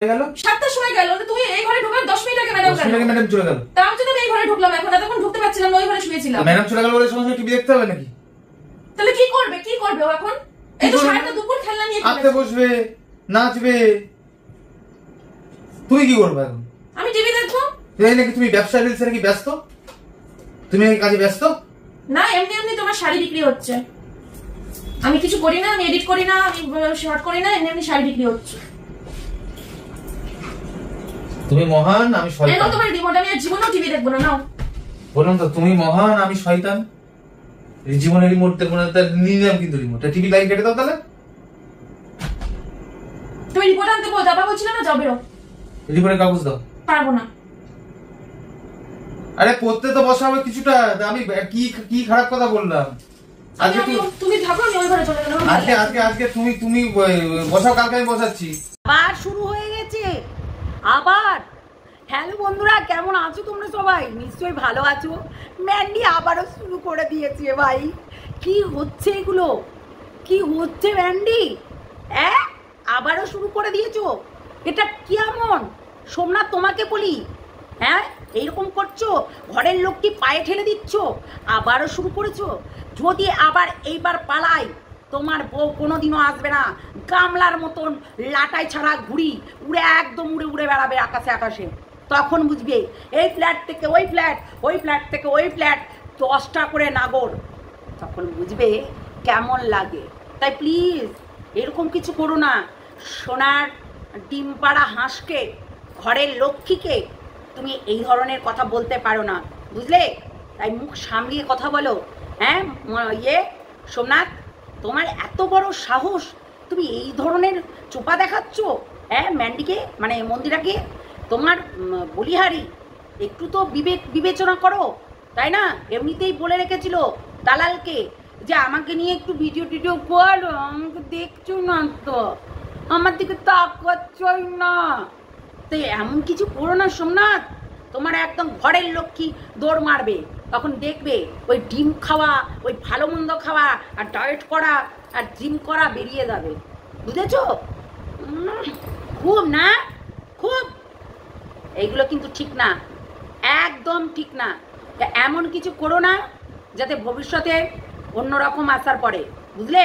গেল 7টার সময় গেল, তুমি এই ঘরে ঢোকার 10 মিনিট আগে ম্যাডাম গেল। 10 মিনিট আগে ম্যাডাম চলে গেল। তার জন্য আমি এই ঘরে ঢুকলাম, এখন এতক্ষণ ঢুকতে পারছিলাম না, ওই ঘরে শুয়েছিলাম। ম্যাডাম চলে গেল বলে সমস্যা টিভি দেখতে হবে নাকি? তাহলে কি করবে ও এখন? এই তো সারাটা দুপুর খেলনা নিয়ে আতে বসবে, নাচবে, তুমি কি করবে এখন? আমি টিভি দেখবো। এই নাকি তুমি ব্যবসা রিলসে নাকি ব্যস্ত? তুমি এই কাজে ব্যস্ত? না, এমনি তোমার শাড়ি বিক্রি হচ্ছে। আমি কিছু করি না, আমি এডিট করি না, আমি শর্ট করি না, এমনি শাড়ি বিক্রি হচ্ছে। তুমি মহান, আমি শয়তান। এনো তোমার রিমোট, আমি আর জীবনেও টিভি দেখবো না। নাও। বললাম তো তুমি মহান, আমি শয়তান। এই জীবনের রিমোট দেখবো না, তার নিলাম কিন্তু রিমোট। টিভি লাইট কেটে দাও তাহলে। তুমি রিপোর্ট আনতে বল, যাবা বলছিল না, যাও বেরো। রিপোর্টের কাগজ দাও। পারবো না। আরে পড়তে তো বসা হবে কিছুটা। আমি কি কি খারাপ কথা বললাম? আজকে তুমি থাকো, আমি ওই ঘরে চলে গেলাম। আজকে তুমি বসাও, কালকে আমি বসাচ্ছি। আবার শুরু হয়ে গেছে আবার। হ্যালো বন্ধুরা, কেমন আছো তোমরা সবাই? নিশ্চয়ই ভালো আছো। ম্যান্ডি আবারও শুরু করে দিয়েছে ভাই। কি হচ্ছে এগুলো? কি হচ্ছে ম্যান্ডি? আবারও শুরু করে দিয়েছো? এটা কেমন? সোমনাথ তোমাকে বলি, এইরকম করছো? ঘরের লোক কি পায়ে ঠেলে দিচ্ছ? আবারও শুরু করেছো? যদি আবার এইবার পালাই, তোমার বউ কোনোদিনও আসবে না। গামলার মতন লাটাই ছাড়া ঘুড়ি উড়ে একদম উড়ে বেড়াবে আকাশে আকাশে। তখন বুঝবে এই ফ্ল্যাট থেকে ওই ফ্ল্যাট, ওই ফ্ল্যাট থেকে ওই ফ্ল্যাট, 10টা করে নাগর। তখন বুঝবে কেমন লাগে। তাই প্লিজ এরকম কিছু করো না। সোনার ডিম পাড়া হাঁসকে, ঘরের লক্ষ্মীকে তুমি এই ধরনের কথা বলতে পারো না, বুঝলে? তাই মুখ সামলিয়ে কথা বলো। সোমনাথ, তোমার এত বড় সাহস, তুমি এই ধরনের চোপা দেখাচ্ছ ম্যান্ডিকে, মানে মন্দিরাকে। তোমার বলিহারি, একটু তো বিবেচনা করো, তাই না? এমনিতেই বলে রেখেছিল দালালকে যে আমাকে নিয়ে একটু ভিডিও কর, আমাকে দেখছো না তো, আমার দিকে তাকাচ্ছই না। তো এমন কিছু করো না সোমনাথ, তোমার একদম ঘরের লক্ষ্মী দৌড় মারবে। তখন দেখবে ওই ডিম খাওয়া, ওই ভালো মন্দ খাওয়া আর ডায়েট করা আর জিম করা বেরিয়ে যাবে, বুঝেছো? খুব না, খুব এইগুলো কিন্তু ঠিক না, একদম ঠিক না। এমন কিছু করো না যাতে ভবিষ্যতে অন্যরকম আসার পরে, বুঝলে?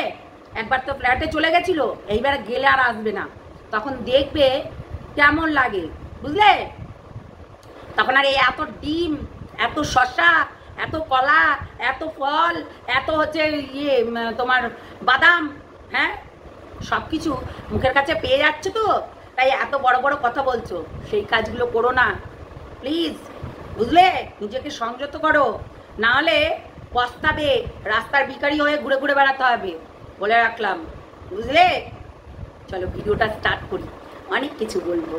একবার তো ফ্ল্যাটে চলে গেছিল, এইবার গেলে আর আসবে না। তখন দেখবে কেমন লাগে, বুঝলে? তখন আর এই এত ডিম, এত শসা, এত কলা, এত ফল, এত হচ্ছে তোমার বাদাম, সব কিছু মুখের কাছে পেয়ে যাচ্ছে তো, তাই এত বড় বড় কথা বলছো। সেই কাজগুলো করো না প্লিজ, বুঝলে? নিজেকে সংযত করো, না হলে পস্তাবে, রাস্তার ভিখারি হয়ে ঘুরে বেড়াতে হবে, বলে রাখলাম, বুঝলে? চলো ভিডিওটা স্টার্ট করি, অনেক কিছু বলবো,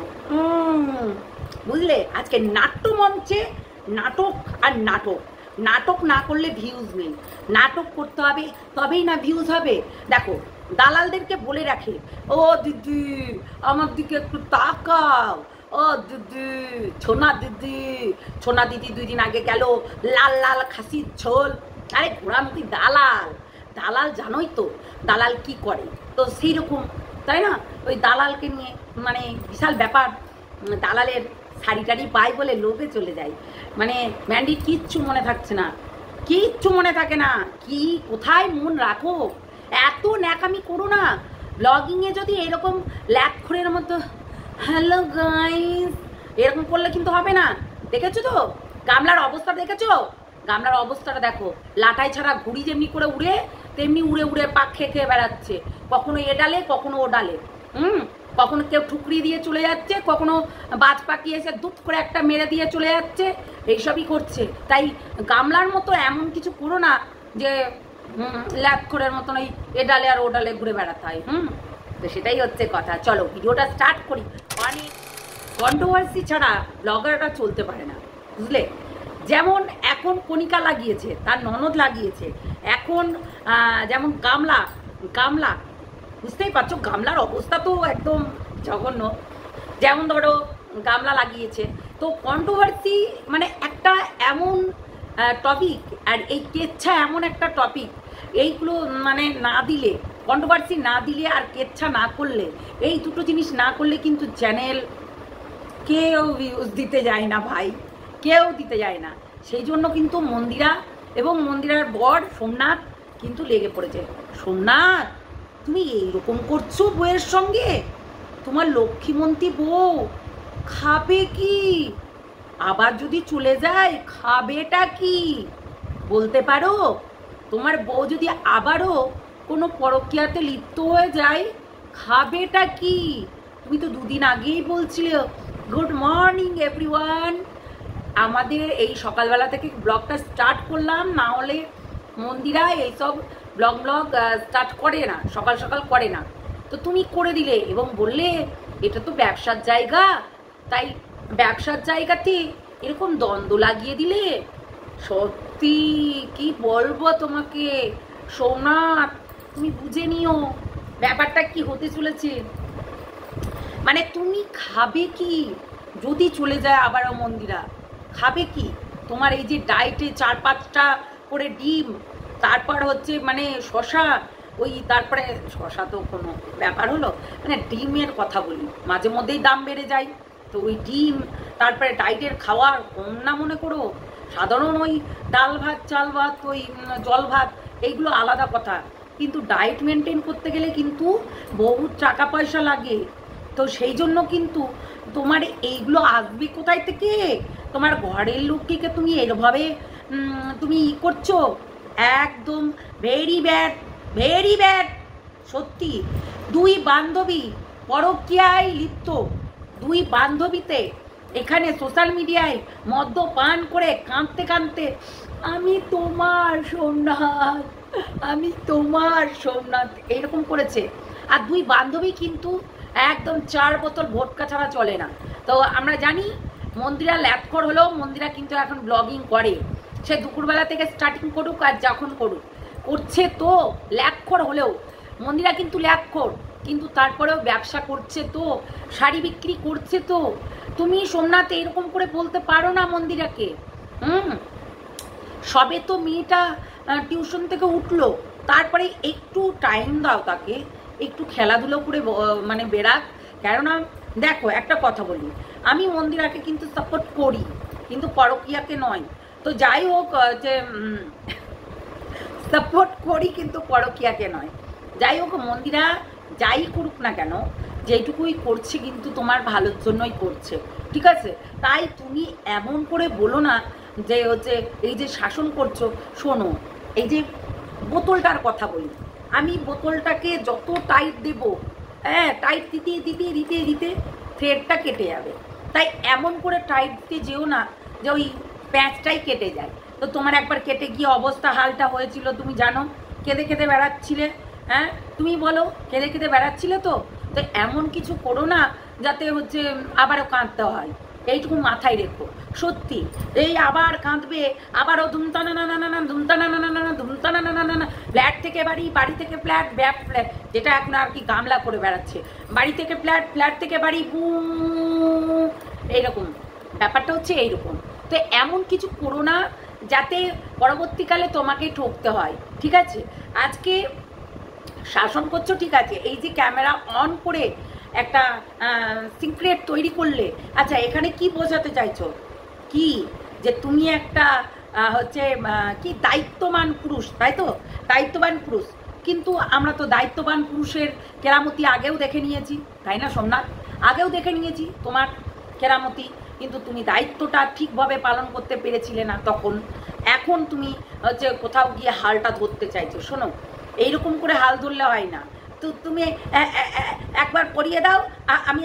বুঝলে? আজকে নাট্যমঞ্চে নাটক আর নাটক না করলে ভিউজ নেই। নাটক করতে হবে, তবেই না ভিউজ হবে। দেখো, দালালদেরকে বলে রাখে, ও দিদি আমার দিকে একটু তাকাও, ও দিদি, ছোনা দিদি 2 দিন আগে গেল লাল খাসির ঝোল। আরে ঘোরামতি দালাল জানোই তো দালাল কি করে। তো সেই রকম, তাই না? ওই দালালকে নিয়ে মানে বিশাল ব্যাপার। দালালের শাড়ি টাড়ি পাই বলে লোভে চলে যায়। মানে ম্যান্ডির কিচ্ছু মনে থাকছে না, কিচ্ছু মনে থাকে না। কি কোথায় মন রাখো? এত ন্যাকামি করো না। ব্লগিংয়ে যদি এরকম ল্যাকখোরের মতো হ্যালো গাইস এরকম করলে কিন্তু হবে না। দেখেছো তো গামলার অবস্থা? দেখেছো গামলার অবস্থাটা? দেখো, লাটাই ছাড়া ঘুড়ি যেমনি করে উড়ে, তেমনি উড়ে পাক খেয়ে বেড়াচ্ছে। কখনো এ ডালে, কখনো ও ডালে, কখনো কেউ ঠুকরি দিয়ে চলে যাচ্ছে, কখনো বাজ পাখি এসে দুধ করে একটা মেরে দিয়ে চলে যাচ্ছে, এইসবই করছে। তাই গামলার মতো এমন কিছু করো না যে ল্যাকখোরের মতন ওই এ ডালে আর ও ডালে ঘুরে বেড়াতে হয়। তো সেটাই হচ্ছে কথা। চলো ভিডিওটা স্টার্ট করি। অনেক কন্ট্রোভার্সি ছাড়া ব্লগাররা চলতে পারে না, বুঝলে? যেমন এখন কণিকা লাগিয়েছে, তার ননদ লাগিয়েছে, এখন যেমন গামলা বুঝতেই পারছো, গামলার অবস্থা তো একদম জঘন্য। যেমন ধরো গামলা লাগিয়েছে, তো কন্ট্রোভার্সি মানে একটা এমন টপিক, আর এই কেচ্ছা এমন একটা টপিক, এইগুলো মানে না দিলে কন্ট্রোভার্সি না দিলে আর কেচ্ছা না করলে, এই দুটো জিনিস না করলে কিন্তু চ্যানেল কেউ ভিউজ দিতে যায় না ভাই, কেউ দিতে যায় না। সেই জন্য কিন্তু মন্দিরা এবং মন্দিরার বর সোমনাথ কিন্তু লেগে পড়েছে। সোমনাথ, তুমি এইরকম করছো বউয়ের সঙ্গে? তোমার লক্ষ্মীমন্তী বউ খাবে কি? আবার যদি চলে যায় খাবেটা কি বলতে পারো? তোমার বউ যদি আবারও কোনো পরকীয়াতে লিপ্ত হয়ে যায় খাবেটা কি? তুমি তো দুদিন আগেই বলছিলে গুড মর্নিং এভরিওয়ান, আমাদের এই সকালবেলা থেকে ব্লগটা স্টার্ট করলাম, না হলে মন্দিরা এইসব ব্লগ স্টার্ট করে না, সকাল সকাল করে না। তো তুমি করে দিলে এবং বললে এটা তো ব্যবসার জায়গা, তাই ব্যবসার জায়গাতে এরকম দ্বন্দ্ব লাগিয়ে দিলে। সত্যি কি বলবো তোমাকে সোমনাথ, তুমি বুঝে নিও ব্যাপারটা কি হতে চলেছে। মানে তুমি খাবে কি যদি চলে যায় আবারও মন্দিরা? খাবে কি? তোমার এই যে ডায়েটে 4-5টা করে ডিম, তারপর হচ্ছে মানে শশা, ওই তারপরে শশা তো কোনো ব্যাপার হলো, মানে ডিমের কথা বলি, মাঝে মধ্যেই দাম বেড়ে যায়, তো ওই ডিম, তারপরে ডায়েটের খাওয়ার কম না মনে করো। সাধারণ ওই ডাল ভাত, চাল ভাত, ওই জল ভাত, এইগুলো আলাদা কথা, কিন্তু ডায়েট মেনটেন করতে গেলে কিন্তু বহু টাকা পয়সা লাগে। তো সেই জন্য কিন্তু তোমার এইগুলো আসবে কোথায় থেকে? তোমার ঘরের লোককে তুমি এভাবে তুমি করছো, একদম ভেরি ব্যাড, ভেরি ব্যাড। সত্যি দুই বান্ধবী পরকীয়ায় লিপ্ত, দুই বান্ধবীতে এখানে সোশ্যাল মিডিয়ায় মদ্যপান করে কাঁদতে কাঁদতে আমি তোমার সোমনাথ, আমি তোমার সোমনাথ এরকম করেছে। আর দুই বান্ধবী কিন্তু একদম 4 বোতল ভোটকা ছাড়া চলে না। তো আমরা জানি মন্দিরা ল্যাপখোর হলেও মন্দিরা কিন্তু এখন ব্লগিং করে, সে দুপুরবেলা থেকে স্টার্টিং করুক আর যখন করুক, করছে তো ল্যাপখোর হলেও মন্দিরা কিন্তু ল্যাপখোর, কিন্তু তারপরেও ব্যবসা করছে তো, শাড়ি বিক্রি করছে তো। তুমি সোমনাথ এরকম করে বলতে পারো না মন্দিরাকে। সবে তো মেয়েটা টিউশন থেকে উঠলো, তারপরে একটু টাইম দাও তাকে, একটু খেলাধুলো করে মানে বেরাক। কেননা দেখো একটা কথা বলি, আমি মন্দিরাকে কিন্তু সাপোর্ট করি, কিন্তু পরকীয়াকে নয়। তো যাই হোক, যে সাপোর্ট করি কিন্তু পরকীয়াকে নয়। যাই হোক, মন্দিরা যাই করুক না কেন, যেটুকুই করছে কিন্তু তোমার ভালোর জন্যই করছে, ঠিক আছে? তাই তুমি এমন করে বলো না যে হচ্ছে এই যে শাসন করছো। শোনো, এই যে বোতলটার কথা বলি, আমি বোতলটাকে যত টাইট দেব, হ্যাঁ টাইট দিতে দিতে দিতে দিতে থ্রেডটা কেটে যাবে। তাই এমন করে টাইট দিতে যেও না যে ওই প্যাঁচটাই কেটে যায়। তো তোমার একবার কেটে গিয়ে অবস্থা হালটা হয়েছিল, তুমি জানো, কেঁদে কেঁদে বেড়াচ্ছিলে। হ্যাঁ তুমি বলো, কেঁদে কেঁদে বেড়াচ্ছিলে তো। তো এমন কিছু করো না যাতে হচ্ছে আবারও কাঁদতে হয়, এইটুকু মাথায় রেখো। সত্যি এই আবার কাঁদবে, আবারও ধুমতানা না না না না ধুমতানা না না না না ধুমতানা না না না না, ফ্ল্যাট থেকে বাড়ি, বাড়ি থেকে ফ্ল্যাট, ব্যাক ফ্ল্যাট, যেটা এখন আর কি গামলা করে বেড়াচ্ছে, বাড়ি থেকে ফ্ল্যাট, ফ্ল্যাট থেকে বাড়ি, এইরকম ব্যাপারটা হচ্ছে এইরকম। তো এমন কিছু করো না যাতে পরবর্তীকালে তোমাকে ঠকতে হয়, ঠিক আছে? আজকে শাসন করছো, ঠিক আছে, এই যে ক্যামেরা অন করে একটা সিক্রেট তৈরি করলে, আচ্ছা এখানে কি বোঝাতে চাইছো? কি যে তুমি একটা হচ্ছে কি দায়িত্ববান পুরুষ, তাই তো? দায়িত্ববান পুরুষ, কিন্তু আমরা তো দায়িত্ববান পুরুষের কেরামতি আগেও দেখে নিয়েছি, তাই না সোমনাথ? আগেও দেখে নিয়েছি তোমার কেরামতি, কিন্তু তুমি দায়িত্বটা ঠিকভাবে পালন করতে পেরেছিলে না তখন। এখন তুমি হচ্ছে কোথাও গিয়ে হালটা ধরতে চাইছো। শোনো, এইরকম করে হাল ধরলে হয় না। তো তুমি একবার পরিয়ে দাও, আমি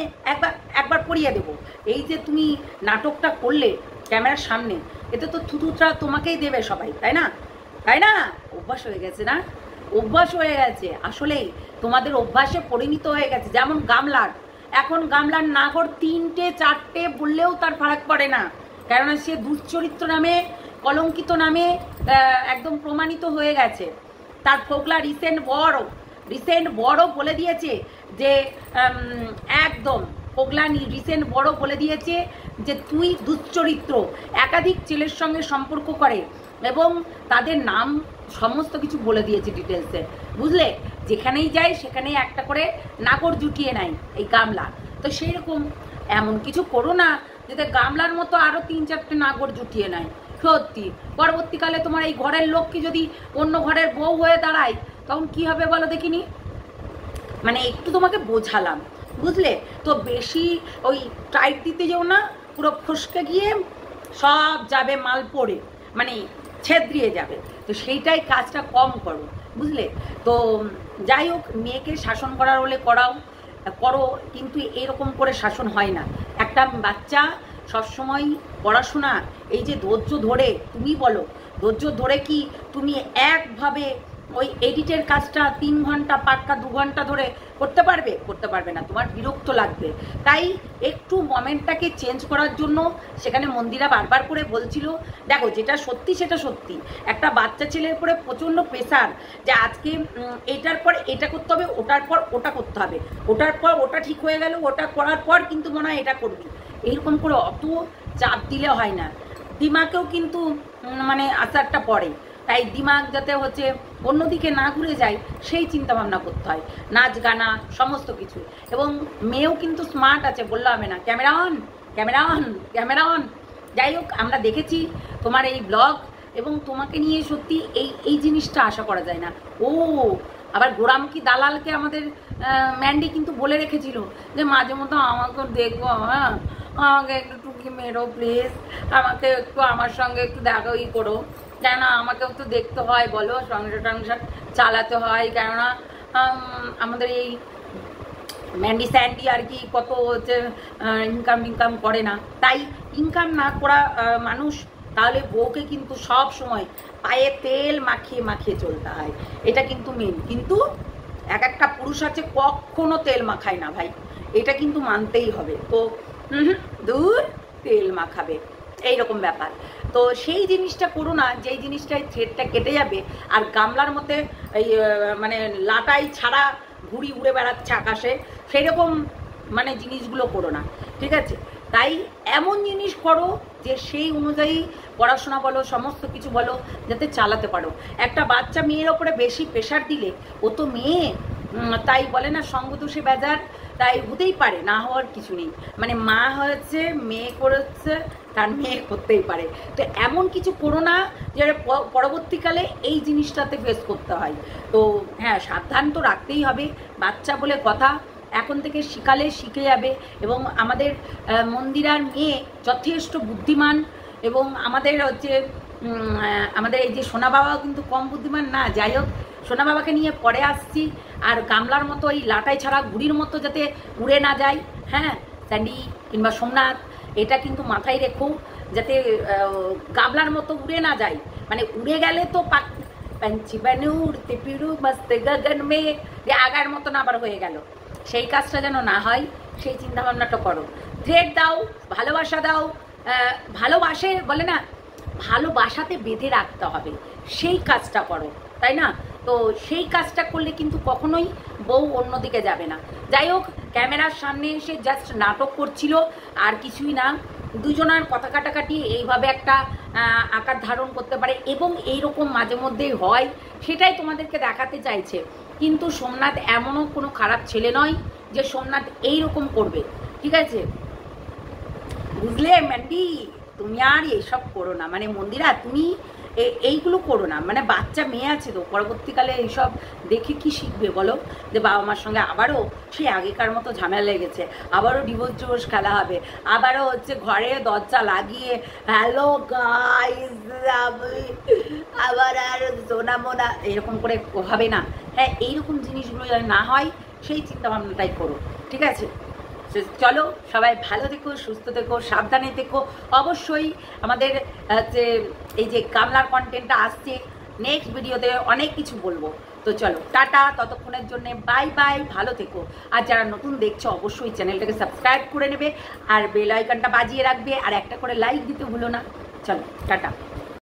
একবার পরিয়ে দেবো। এই যে তুমি নাটকটা করলে ক্যামেরার সামনে, এতে তো থুতুটা তোমাকেই দেবে সবাই, তাই না? তাই না? অভ্যাস হয়ে গেছে না? অভ্যাস হয়ে গেছে, আসলেই তোমাদের অভ্যাসে পরিণত হয়ে গেছে। যেমন গামলার, এখন গামলার নাগর 3টে 4টে বললেও তার ফারাক পড়ে না, কেননা সে দুশ্চরিত্র নামে, কলঙ্কিত নামে একদম প্রমাণিত হয়ে গেছে। তার ফোকলা রিসেন্ট বড় বলে দিয়েছে যে একদম ফোকলা রিসেন্ট বড় বলে দিয়েছে যে তুই দুশ্চরিত্র, একাধিক ছেলের সঙ্গে সম্পর্ক করে এবং তাদের নাম সমস্ত কিছু বলে দিয়েছে ডিটেলসে, বুঝলে? যেখানেই যায় সেখানেই একটা করে নাগর জুটিয়ে নেয় এই গামলা। তো সেই রকম এমন কিছু করো না যাতে গামলার মতো আরও 3-4টে নাগর জুটিয়ে নেয়। সত্যি পরবর্তীকালে তোমার এই ঘরের লোককে যদি অন্য ঘরের বউ হয়ে দাঁড়ায় তখন কি হবে বলো দেখিনি। মানে একটু তোমাকে বোঝালাম, বুঝলে? তো বেশি ওই টাইট দিতে যেও না, পুরো ফসকে গিয়ে সব যাবে মাল পড়ে, মানে ছেদ্রিয়ে যাবে। তো সেইটাই কাজটা কম করো, বুঝলে? তো যাই হোক, মেয়েকে শাসন করার হলে করো, কিন্তু এরকম করে শাসন হয় না। একটা বাচ্চা সবসময় পড়াশোনা এই যে ধৈর্য ধরে, তুমি বলো ধৈর্য ধরে কি তুমি একভাবে ওই এডিটের কাজটা 3 ঘন্টা পাক্কা 2 ঘন্টা ধরে করতে পারবে না, তোমার বিরক্ত লাগবে। তাই একটু মোমেন্টটাকে চেঞ্জ করার জন্য সেখানে মন্দিরা বারবার করে বলছিল, দেখো যেটা সত্যি সেটা সত্যি, একটা বাচ্চা ছেলের উপরে প্রচণ্ড প্রেশার যে আজকে এটার পর এটা করতে হবে, ওটার পর ওটা করতে হবে, ওটার পর ওটা ঠিক হয়ে গেল, ওটা করার পর কিন্তু মনে হয় এটা করবি। এইরকম করে অত চাপ দিলে হয় না, দিমাগেও কিন্তু মানে আসারটা পড়ে। তাই দিমাগ যাতে হচ্ছে অন্যদিকে না ঘুরে যায় সেই চিন্তা ভাবনা করতে হয়, নাচ গানা সমস্ত কিছু। এবং মেয়েও কিন্তু স্মার্ট আছে, বললে হবে না, camera on camera on camera on. যাই হোক, আমরা দেখেছি তোমার এই ব্লগ, এবং তোমাকে নিয়ে সত্যি এই জিনিসটা আশা করা যায় না। আবার গোড়ামুখী দালালকে আমাদের ম্যান্ডি কিন্তু বলে রেখেছিল যে মাঝে মতো আমাকেও দেখবো, হ্যাঁ আমাকে একটু টুকি মেরো প্লিজ, আমাকে একটু আমার সঙ্গে একটু দেখা করো, কেননা আমাকেও তো দেখতে হয়, বলো সংসার চালাতে হয়, কেননা আমাদের এই ম্যান্ডি স্যান্ডি আর কি কত হচ্ছে ইনকাম করে না। তাই ইনকাম না করা মানুষ তাহলে বউকে কিন্তু সব সময় পায়ে তেল মাখিয়ে মাখিয়ে চলতে হয়, এটা কিন্তু মেন। কিন্তু একটা পুরুষ আছে কখনো তেল মাখায় না ভাই, এটা কিন্তু মানতেই হবে। তো দূর তেল মাখাবে, এইরকম ব্যাপার। তো সেই জিনিসটা করো না, যেই জিনিসটাই থ্রেডটা কেটে যাবে। আর গামলার মধ্যে এই মানে লাটাই ছাড়া ঘুড়ি উড়ে বেড়াচ্ছে আকাশে, সেরকম মানে জিনিসগুলো করো না, ঠিক আছে? তাই এমন জিনিস করো যে সেই অনুযায়ী পড়াশোনা বলো সমস্ত কিছু বলো যাতে চালাতে পারো। একটা বাচ্চা মেয়ের ওপরে বেশি প্রেশার দিলে, ও তো মেয়ে, তাই বলে না সঙ্গদোষে বেজার, তাই হতেই পারে, না হওয়ার কিছু নেই। মানে মা হয়েছে, মেয়ে করেছে, তার মেয়ে করতেই পারে। তো এমন কিছু করো না যে পরবর্তীকালে এই জিনিসটাতে ফেস করতে হয়। তো হ্যাঁ, সাবধান তো রাখতেই হবে, বাচ্চা বলে কথা, এখন থেকে শিখালে শিখে যাবে। এবং আমাদের মন্দিরার মেয়ে যথেষ্ট বুদ্ধিমান, এবং আমাদের হচ্ছে আমাদের এই যে সোনা বাবাও কিন্তু কম বুদ্ধিমান না। যাই হোক, সোনা বাবাকে নিয়ে পরে আসছি। আর গামলার মতো এই লাটাই ছাড়া ঘুড়ির মতো যাতে উড়ে না যায়, হ্যাঁ স্যান্ডি কিংবা সোমনাথ, এটা কিন্তু মাথায় রেখো, যাতে গামলার মতো উড়ে না যায়। মানে উড়ে গেলে তো पंछी बने उड़ते फिरू मस्त गगन में, যে আগার মতন আবার হয়ে গেল, সেই কাজটা যেন না হয়, সেই চিন্তা ভাবনাটা করো। থ্রেড দাও, ভালোবাসা দাও, ভালোবাসে বলে না, ভালোবাসাতে বেঁধে রাখতে হবে, সেই কাজটা করো, তাই না? তো সেই কাজটা করলে কিন্তু কখনোই বউ অন্যদিকে যাবে না। যাই হোক, ক্যামেরার সামনে এসে জাস্ট নাটক করছিল, আর কিছুই না। দুজনের কথা কাটাকাটি এইভাবে একটা আকার ধারণ করতে পারে, এবং এইরকম মাঝে মধ্যেই হয়, সেটাই তোমাদেরকে দেখাতে চাইছে। কিন্তু সোমনাথ এমনও কোনো খারাপ ছেলে নয় যে সোমনাথ এইরকম করবে, ঠিক আছে? বুঝলে ম্যান্ডি, তুমি আর এইসব করো না, মানে মন্দিরা তুমি এইগুলো করো না। মানে বাচ্চা মেয়ে আছে তো, পরবর্তীকালে এইসব দেখে কি শিখবে বলো? যে বাবা মার সঙ্গে আবারও সেই আগেকার মতো ঝামেলা লেগেছে, আবারও ডিভোর্স খেলা হবে, আবারও হচ্ছে ঘরে দরজা লাগিয়ে হ্যালো গাইস আবার আর সোনা মোনা এরকম করে হবে না। হ্যাঁ, এইরকম জিনিসগুলো যেন না হয় সেই চিন্তা ভাবনাটাই করো, ঠিক আছে? চলো, সবাই ভালো থেকো, সুস্থ থেকো, সাবধানে থেকো। অবশ্যই আমাদের যে এই যে গামলার কন্টেন্টটা আসছে, নেক্সট ভিডিওতে অনেক কিছু বলবো। তো চলো, টাটা, ততক্ষণের জন্য বাই বাই, ভালো থেকো। আর যারা নতুন দেখছো অবশ্যই চ্যানেলটাকে সাবস্ক্রাইব করে নেবে, আর বেল আইকনটা বাজিয়ে রাখবে, আর একটা করে লাইক দিতে ভুলো না। চলো, টাটা।